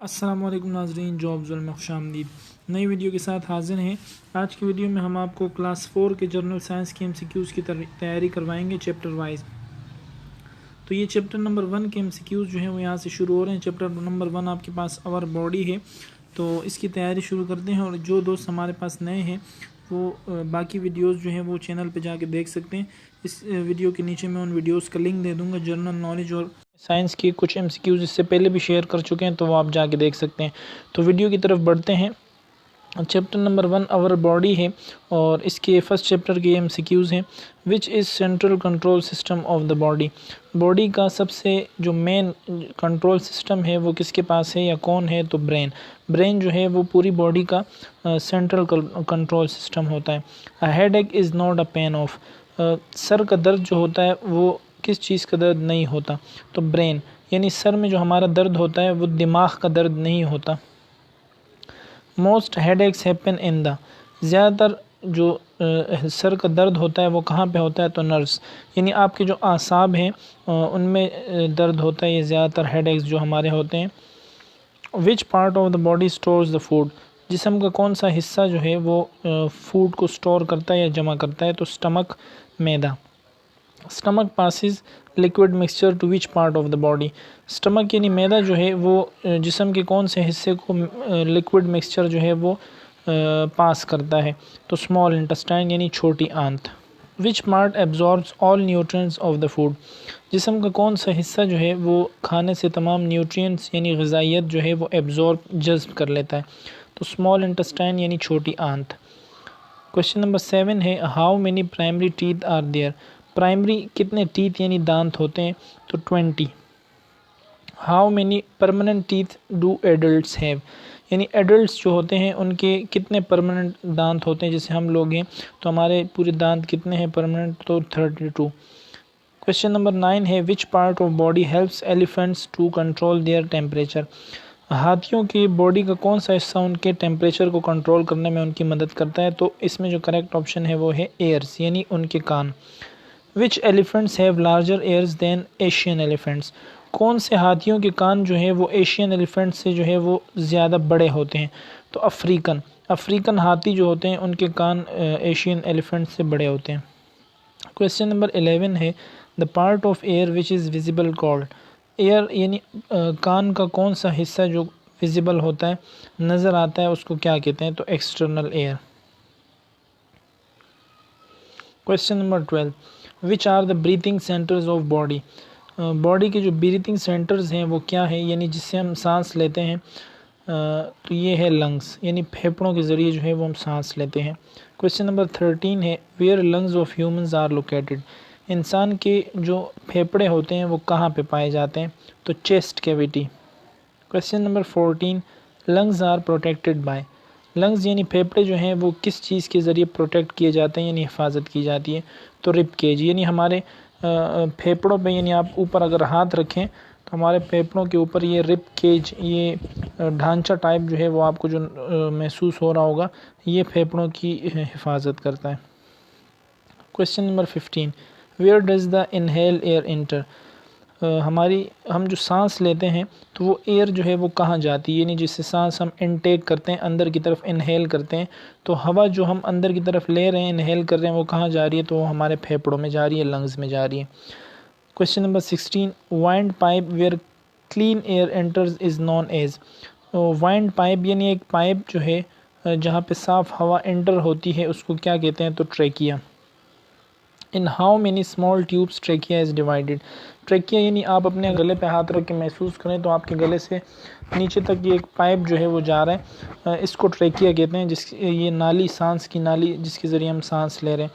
अस्सलाम वालेकुम नाज़रीन, जॉब्स में खुशामदीद। नई वीडियो के साथ हाजिर हैं। आज की वीडियो में हम आपको क्लास 4 के जनरल साइंस के MCQs की तैयारी करवाएंगे चैप्टर वाइज। तो ये चैप्टर नंबर 1 के MCQs जो हैं वो यहाँ से शुरू हो रहे हैं। चैप्टर नंबर 1 आपके पास आवर बॉडी है, तो इसकी तैयारी शुरू करते हैं। और जो दोस्त हमारे पास नए हैं वो बाकी वीडियोस जो हैं वो चैनल पे जाके देख सकते हैं। इस वीडियो के नीचे मैं उन वीडियोस का लिंक दे दूंगा। जनरल नॉलेज और साइंस की कुछ MCQs इससे पहले भी शेयर कर चुके हैं, तो वो आप जाके देख सकते हैं। तो वीडियो की तरफ बढ़ते हैं। चैप्टर नंबर 1 आवर बॉडी है और इसके फर्स्ट चैप्टर के MCQs हैं। Which is central control system of the body. Body का सबसे जो मेन कंट्रोल सिस्टम है वो किसके पास है या कौन है? तो ब्रेन। ब्रेन जो है वो पूरी बॉडी का सेंट्रल कंट्रोल सिस्टम होता है। अ हेड एक is not a pain of. Sir का दर्द जो होता है वो किस चीज़ का दर्द नहीं होता? तो ब्रेन, यानी सर में जो हमारा दर्द होता है वो दिमाग का दर्द नहीं होता। Most head x happen in the. ज़्यादातर जो सर का दर्द होता है वो कहाँ पे होता है? तो नर्व्स, यानी आपके जो आसाब हैं उनमें दर्द होता है। ये ज़्यादातर हेड एक्स जो हमारे होते हैं। विच part of the body stores the food. जिस्म का कौन सा हिस्सा जो है वो फूड को स्टोर करता है या जमा करता है? तो स्टमक, मैदा। Stomach passes liquid mixture to which part of the body. Stomach यानी मैदा जो है वो जिस्म के कौन से हिस्से को लिक्विड मिक्सचर जो है वो पास करता है? तो स्मॉल इंटेस्टाइन यानी छोटी आंत। Which part absorbs all nutrients of the food. जिस्म का कौन सा हिस्सा जो है वो खाने से तमाम न्यूट्रिएंट्स यानी ग़िज़ाइयत जो है वो एब्जॉर्ब जज़्ब कर लेता है? तो स्मॉल इंटेस्टाइन यानी छोटी आंत। क्वेश्चन नंबर 7 है how many primary teeth are there. Primary कितने टीथ यानी दांत होते हैं? तो 20। How many permanent teeth do adults have. यानी एडल्ट्स जो होते हैं उनके कितने परमानेंट दांत होते हैं? जैसे हम लोग हैं तो हमारे पूरे दांत कितने हैं परमानेंट? तो 32। क्वेश्चन नंबर 9 है which part of body helps elephants to control their temperature. हाथियों की बॉडी का कौन सा हिस्सा उनके टेम्परेचर को कंट्रोल करने में उनकी मदद करता है? तो इसमें जो करेक्ट ऑप्शन है वो है एयर्स, यानी उनके कान। Which elephants have larger ears than Asian elephants. कौन से हाथियों के कान जो है वो एशियन एलिफेंट्स से जो है वो ज़्यादा बड़े होते हैं? तो अफ्रीकन हाथी जो होते हैं उनके कान एशियन एलिफेंट्स से बड़े होते हैं। क्वेश्चन नंबर 11 है the part of air which is visible called. Air यानी कान का कौन सा हिस्सा जो विजिबल होता है, नज़र आता है, उसको क्या कहते हैं? तो external air. Question number 12 which are the breathing centres of body. Body के जो ब्रीथिंग सेंटर्स हैं वो क्या है, यानी जिससे हम सांस लेते हैं? तो ये है लंग्स, यानी फेफड़ों के ज़रिए जो है वो हम सांस लेते हैं। क्वेश्चन नंबर 13 है where lungs of humans are located. इंसान के जो फेफड़े होते हैं वो कहाँ पे पाए जाते हैं? तो chest cavity. Question number 14 lungs are protected by. Lungs यानी फेफड़े जो हैं वो किस चीज़ के ज़रिए प्रोटेक्ट किए जाते हैं यानी हिफाजत की जाती है? तो रिब केज, यानी हमारे फेफड़ों पे, यानी आप ऊपर अगर हाथ रखें तो हमारे फेफड़ों के ऊपर ये रिब केज, ये ढांचा टाइप जो है वो आपको जो महसूस हो रहा होगा, ये फेफड़ों की हिफाजत करता है। Question number 15 where does the inhale air enter. हम जो सांस लेते हैं तो वो एयर जो है वो कहाँ जाती है, यानी जिससे सांस हम इनटेक करते हैं, अंदर की तरफ इनहेल करते हैं, तो हवा जो हम अंदर की तरफ ले रहे हैं, इनहेल कर रहे हैं, वो कहाँ जा रही है? तो वो हमारे फेफड़ों में जा रही है, लंग्स में जा रही है। Question number 16 windpipe where clean air enters is known as. Windpipe यानी एक पाइप जो है जहाँ पे साफ़ हवा एंटर होती है उसको क्या कहते हैं? तो trachea. In how many small tubes trachea is divided. Trachea यानी आप अपने गले पे हाथ रख के महसूस करें तो आपके गले से नीचे तक ये एक पाइप जो है वो जा रहा है, इसको ट्रेकिया कहते हैं। ये नाली, सांस की नाली जिसके ज़रिए हम सांस ले रहे हैं।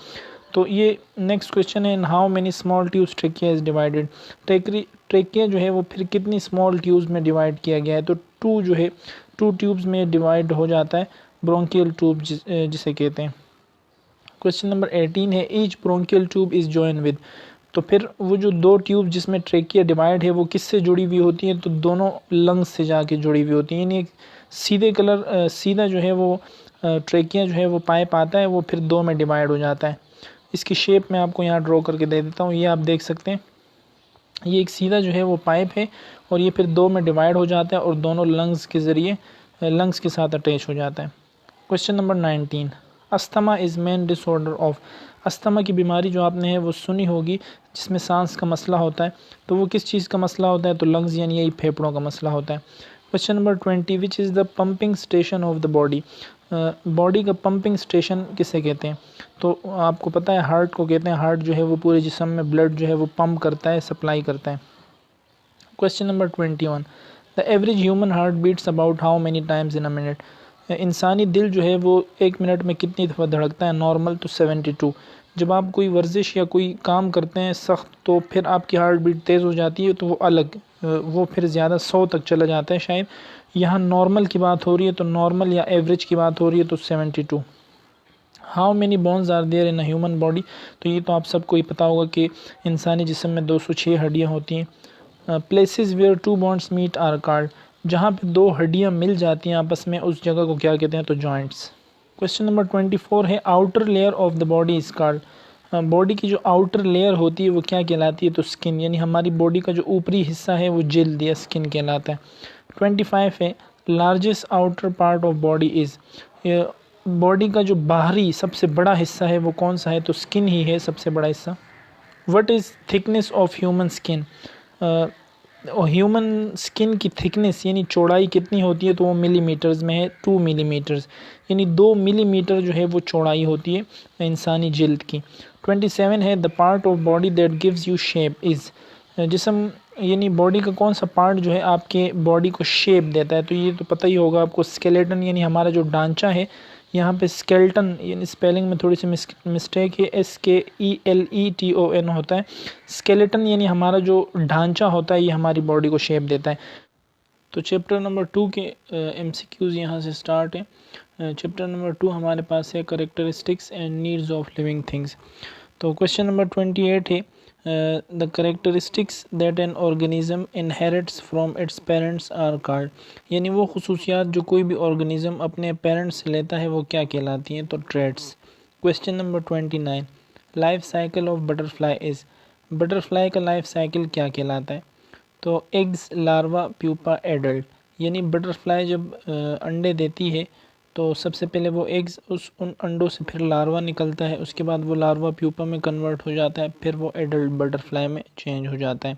तो ये नेक्स्ट क्वेश्चन है in how many small tubes trachea is divided. Trachea जो है वो फिर कितनी स्मॉल ट्यूब्स में डिवाइड किया गया है? तो 2 जो है 2 ट्यूब्स में डिवाइड हो जाता है, ब्रोंकियल ट्यूब जिसे कहते हैं। क्वेश्चन नंबर 18 है each bronchial tube is join with. तो फिर वो जो 2 ट्यूब जिसमें ट्रेकिया डिवाइड है वो किससे जुड़ी हुई होती हैं? तो दोनों लंग्स से जाके जुड़ी हुई होती हैं, यानी एक सीधा जो है वो ट्रेकिया जो है वो पाइप आता है, वो फिर 2 में डिवाइड हो जाता है। इसकी शेप मैं आपको यहाँ ड्रॉ करके दे देता हूँ, ये आप देख सकते हैं। ये एक सीधा जो है वो पाइप है और ये फिर 2 में डिवाइड हो जाता है और दोनों लंग्स के ज़रिए लंग्स के साथ अटैच हो जाता है। Question number 19, asthma is main disorder of. Asthma की बीमारी जो आपने है वो सुनी होगी, जिसमें सांस का मसला होता है, तो वो किस चीज़ का मसला होता है, तो लंग्स यानी यही फेफड़ों का मसला होता है। Question number 20, which is the pumping station of the body. Body का पंपिंग स्टेशन किसे कहते हैं, तो आपको पता है हार्ट को कहते हैं। हार्ट जो है वो पूरे जिस्म में ब्लड जो है वो पंप करता है, सप्लाई करता है। Question number 21, the average human heart beats about how many times in a minute. इंसानी दिल जो है वो 1 मिनट में कितनी दफ़ा धड़कता है, नॉर्मल तो 72। जब आप कोई वर्जिश या कोई काम करते हैं सख्त, तो फिर आपकी हार्ट बीट तेज़ हो जाती है, तो वो अलग वो फिर ज़्यादा 100 तक चला जाता है शायद। यहाँ नॉर्मल की बात हो रही है, तो नॉर्मल या एवरेज की बात हो रही है, तो 72। How many bones are there in a human body, तो ये तो आप सबको ही पता होगा कि इंसानी जिस्म में 206 हड्डियाँ होती हैं। Places where 2 bones meet are called, जहाँ पे 2 हड्डियाँ मिल जाती हैं आपस में, उस जगह को क्या कहते हैं, तो जॉइंट्स। क्वेश्चन नंबर 24 है outer layer of the body is called. Body की जो आउटर लेयर होती है वो क्या कहलाती है, तो स्किन, यानी हमारी बॉडी का जो ऊपरी हिस्सा है वो जिल्द या स्किन कहलाता है। 25 है largest outer part of body is. Body का जो बाहरी सबसे बड़ा हिस्सा है वो कौन सा है, तो स्किन ही है सबसे बड़ा हिस्सा। What is thickness of human skin. Human skin की थिकनेस यानी चौड़ाई कितनी होती है, तो वो मिलीमीटर्स में है, 2 मिलीमीटर्स, यानी 2 मिलीमीटर जो है वो चौड़ाई होती है इंसानी जिल्द की। 27 है the part of body that gives U shape is. जिस्म यानी बॉडी का कौन सा पार्ट जो है आपके बॉडी को शेप देता है, तो ये तो पता ही होगा आपको, स्केलेटन, यानी हमारा जो ढांचा है। यहाँ पे स्केलेटन यानी स्पेलिंग में थोड़ी सी मिस्टेक है, SKELETON होता है। स्केलेटन यानी हमारा जो ढांचा होता है, ये हमारी बॉडी को शेप देता है। तो चैप्टर नंबर 2 के MCQs यहाँ से स्टार्ट है। चैप्टर नंबर 2 हमारे पास है characteristics and needs of living things. तो क्वेश्चन नंबर 28 है the characteristics that an organism inherits from its parents are called, यानी वो खुसूसियात जो कोई भी ऑर्गेनिज्म अपने पेरेंट्स से लेता है वो क्या कहलाती हैं, तो traits. Question number 29, life cycle of butterfly is. Butterfly का लाइफ साइकिल क्या कहलाता है, तो एग्स, लार्वा, प्यूपा, एडल्ट। यानी बटरफ्लाई जब अंडे देती है तो सबसे पहले वो एग्स, उन अंडों से फिर लार्वा निकलता है, उसके बाद वो लार्वा प्यूपा में कन्वर्ट हो जाता है, फिर वो एडल्ट बटरफ्लाई में चेंज हो जाता है।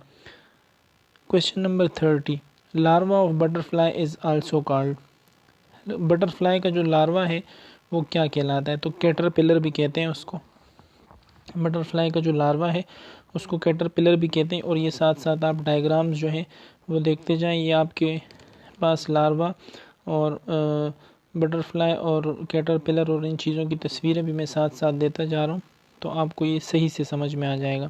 Question number 30, larva of butterfly is also called. Butterfly का जो लार्वा है वो क्या कहलाता है, तो कैटरपिलर भी कहते हैं उसको। बटरफ्लाई का जो लार्वा है उसको कैटरपिलर भी कहते हैं। और ये साथ साथ आप डायग्राम्स जो है वो देखते जाएं, ये आपके पास लार्वा और बटरफ्लाई और कैटरपिलर और इन चीज़ों की तस्वीरें भी मैं साथ साथ देता जा रहा हूँ, तो आपको ये सही से समझ में आ जाएगा।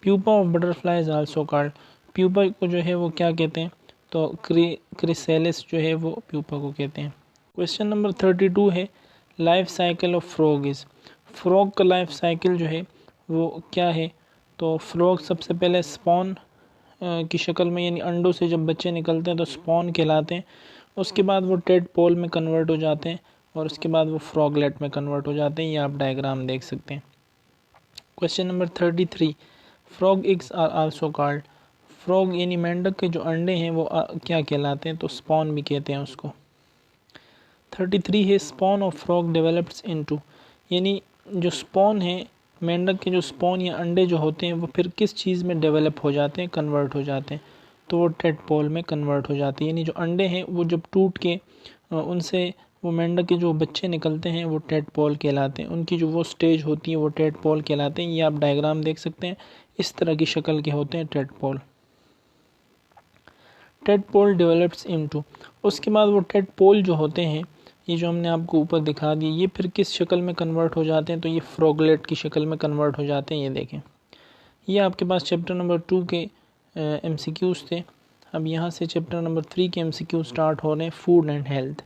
Pupa of butterfly is also called. Pupa को जो है वो क्या कहते हैं, तो क्रिसेलिस जो है वो प्यूपा को कहते हैं। क्वेश्चन नंबर 32 है life cycle of frog is. Frog का लाइफ साइकिल जो है वो क्या है, तो फ्रॉग सबसे पहले स्पॉन की शक्ल में, यानी अंडों से जब बच्चे निकलते हैं तो स्पॉन कहलाते हैं। उसके बाद वो टेडपोल में कन्वर्ट हो जाते हैं और उसके बाद वो फ्रॉगलेट में कन्वर्ट हो जाते हैं। ये आप डायग्राम देख सकते हैं। Question number 33, frog eggs are also called. Frog यानी मेंढक के जो अंडे हैं वो क्या कहलाते हैं, तो स्पॉन भी कहते हैं उसको। 33 है spawn of frog develops into, यानी जो स्पॉन है मेंढक के, जो स्पॉन या अंडे जो होते हैं वो फिर किस चीज़ में डेवलप हो जाते हैं, कन्वर्ट हो जाते हैं, तो वो टेडपोल में कन्वर्ट हो जाती है। यानी जो अंडे हैं वो जब टूट के उनसे वो मेंढक के जो बच्चे निकलते हैं वो टेडपोल कहलाते हैं। उनकी जो वो स्टेज होती है वो टेडपोल कहलाते हैं। ये आप डायग्राम देख सकते हैं, इस तरह की शक्ल के होते हैं टेडपोल। टेडपोल डेवलप्स इनटू, उसके बाद वो टेडपोल जो होते हैं, ये जो हमने आपको ऊपर दिखा दिए, ये फिर किस शक्ल में कन्वर्ट हो जाते हैं, तो ये फ्रॉगलेट की शक्ल में कन्वर्ट हो जाते हैं। ये देखें, ये आपके पास चैप्टर नंबर 2 के MCQs थे। अब यहाँ से चैप्टर नंबर 3 के MCQ स्टार्ट हो रहे हैं, food and health.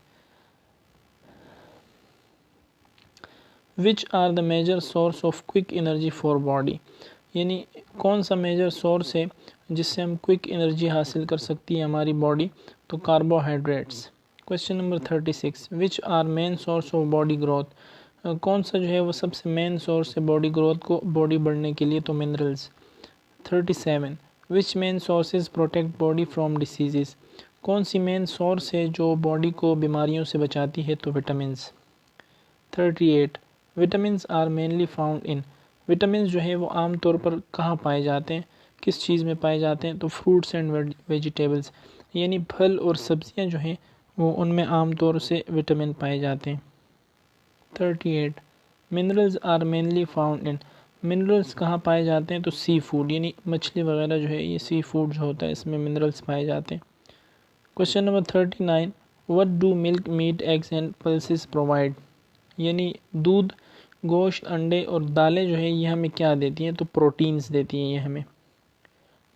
Which are the major source of quick energy for body, यानी कौन सा मेजर सोर्स है जिससे हम क्विक एनर्जी हासिल कर सकती है हमारी बॉडी, तो carbohydrates. Question number 36, which are main source of body growth, कौन सा जो है वो सबसे मेन सोर्स है बॉडी ग्रोथ को, बॉडी बढ़ने के लिए, तो minerals. 37, which main sources protect body from diseases, कौन सी मेन सोर्स है जो बॉडी को बीमारियों से बचाती है? तो vitamins. 38 vitamins are mainly found in, vitamins जो है वो आम तौर पर कहाँ पाए जाते हैं, किस चीज़ में पाए जाते हैं? तो फ्रूट्स एंड वेजिटेबल्स, यानी फल और सब्जियां जो हैं वो उनमें आम तौर से विटामिन पाए जाते हैं। 38 minerals are mainly found in, minerals कहाँ पाए जाते हैं? तो सी फूड, यानी मछली वगैरह जो है ये सी फूड जो होता है इसमें मिनरल्स पाए जाते हैं। Question number 39 what do milk, meat, eggs and pulses provide, यानी दूध, गोश्त, अंडे और दालें जो है ये हमें क्या देती हैं? तो प्रोटीन्स देती हैं ये हमें।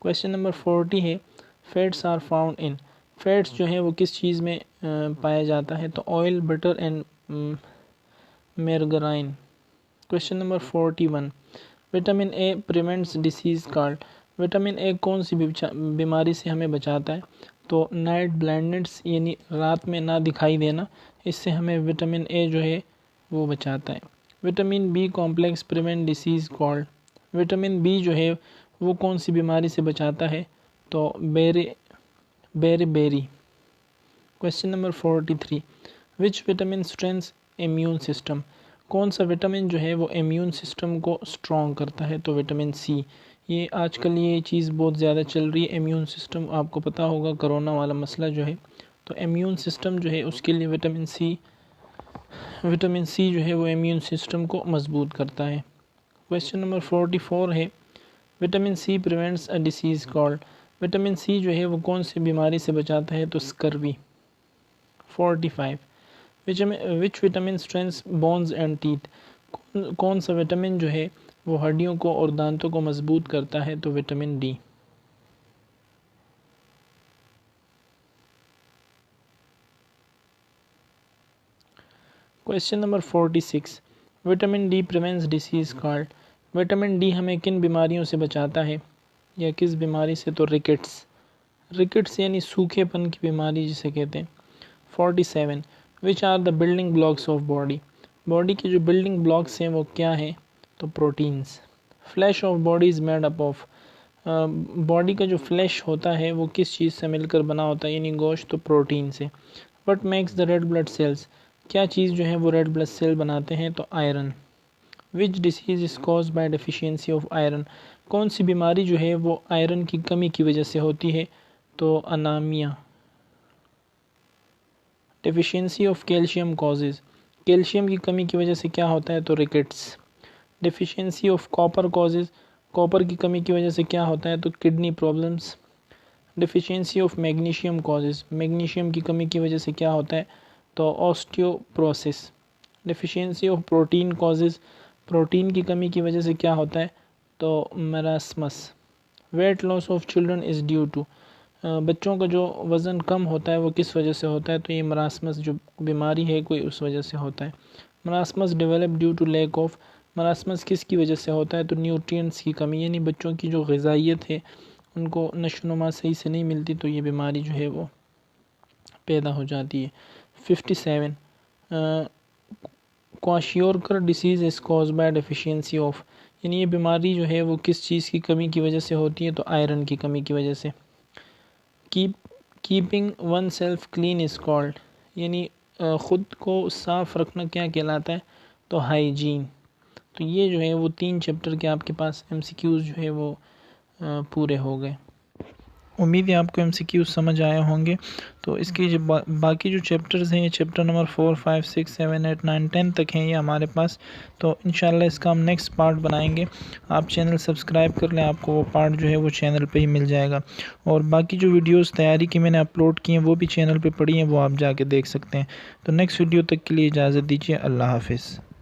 क्वेश्चन नंबर 40 है fats are found in, fats जो है वो किस चीज़ में पाया जाता है? तो oil, butter and margarine. Question number 41 vitamin A prevents disease called, vitamin A कौन सी बीमारी से हमें बचाता है? तो नाइट ब्लाइंडनेस, यानी रात में ना दिखाई देना, इससे हमें विटामिन ए जो है वो बचाता है। Vitamin B complex prevent disease called, vitamin B जो है वो कौन सी बीमारी से बचाता है? तो बेरी। Question number 43 which vitamin strengths immune system, कौन सा विटामिन जो है वो इम्यून सिस्टम को स्ट्रॉन्ग करता है? तो विटामिन सी। ये आजकल ये चीज़ बहुत ज़्यादा चल रही है, इम्यून सिस्टम, आपको पता होगा कोरोना वाला मसला जो है, तो इम्यून सिस्टम जो है उसके लिए विटामिन सी जो है वो इम्यून सिस्टम को मजबूत करता है। क्वेश्चन नंबर 44 है विटामिन सी प्रिवेंट्स अ डिसीज़ कॉल्ड, विटामिन सी जो है वो कौन सी बीमारी से बचाता है? तो scurvy. 45 which vitamin strengths bones and teeth, कौन सा विटामिन जो है वो हड्डियों को और दांतों को मजबूत करता है? तो vitamin D. Question number 46 vitamin D prevents disease called, vitamin D हमें किन बीमारियों से बचाता है या किस बीमारी से? तो रिकेट्स यानी सूखेपन की बीमारी जिसे कहते हैं। 47 which are the building blocks of body, body के जो बिल्डिंग ब्लॉक्स हैं वो क्या हैं? तो proteins. Flesh of body is made up of, body का जो फ्लैश होता है वो किस चीज़ से मिलकर बना होता है? यानी गोश्त, तो प्रोटीन से। What makes the red blood cells, क्या चीज़ जो है वो रेड ब्लड सेल बनाते हैं? तो iron. Which disease is caused by deficiency of iron, कौन सी बीमारी जो है वो आयरन की कमी की वजह से होती है? तो anaemia. Deficiency of calcium causes, calcium की कमी की वजह से क्या होता है? तो rickets. Deficiency of copper causes, copper की कमी की वजह से क्या होता है? तो kidney problems. Deficiency of magnesium causes, magnesium की कमी की वजह से क्या होता है? तो osteoporosis. Deficiency of protein causes, protein की कमी की वजह से क्या होता है? तो marasmus. Weight loss of children is due to, बच्चों का जो वज़न कम होता है वो किस वजह से होता है? तो ये मरासमस जो बीमारी है कोई उस वजह से होता है। Marasmus develop due to lack of, marasmus किसकी वजह से होता है? तो न्यूट्रिएंट्स की कमी, यानी बच्चों की जो ग़िज़ाइयत है उनको नशोनुमा सही से नहीं मिलती, तो ये बीमारी जो है वो पैदा हो जाती है। 57 kwashiorkor disease is cause by deficiency of, यानी ये बीमारी जो है वो किस चीज़ की कमी की वजह से होती है? तो आयरन की कमी की वजह से। Keeping one self clean is called, यानी ख़ुद को साफ़ रखना क्या कहलाता है? तो हाइजीन। तो ये जो है वो 3 चैप्टर के आपके पास MCQs जो है वो पूरे हो गए। उम्मीद है आपको MCQs समझ आए होंगे। तो इसकी जो बाकी जो चैप्टर्स हैं, चैप्टर नंबर 4, 5, 6, 7, 8, 9, 10 तक हैं ये हमारे पास। तो इंशाल्लाह इसका हम नेक्स्ट पार्ट बनाएंगे। आप चैनल सब्सक्राइब कर लें, आपको वो पार्ट जो है वो चैनल पे ही मिल जाएगा। और बाकी जो वीडियोस तैयारी की मैंने अपलोड की हैं वो भी चैनल पे पड़ी हैं, वो आप जाके देख सकते हैं। तो नेक्स्ट वीडियो तक के लिए इजाज़त दीजिए। अल्लाह हाफिज़।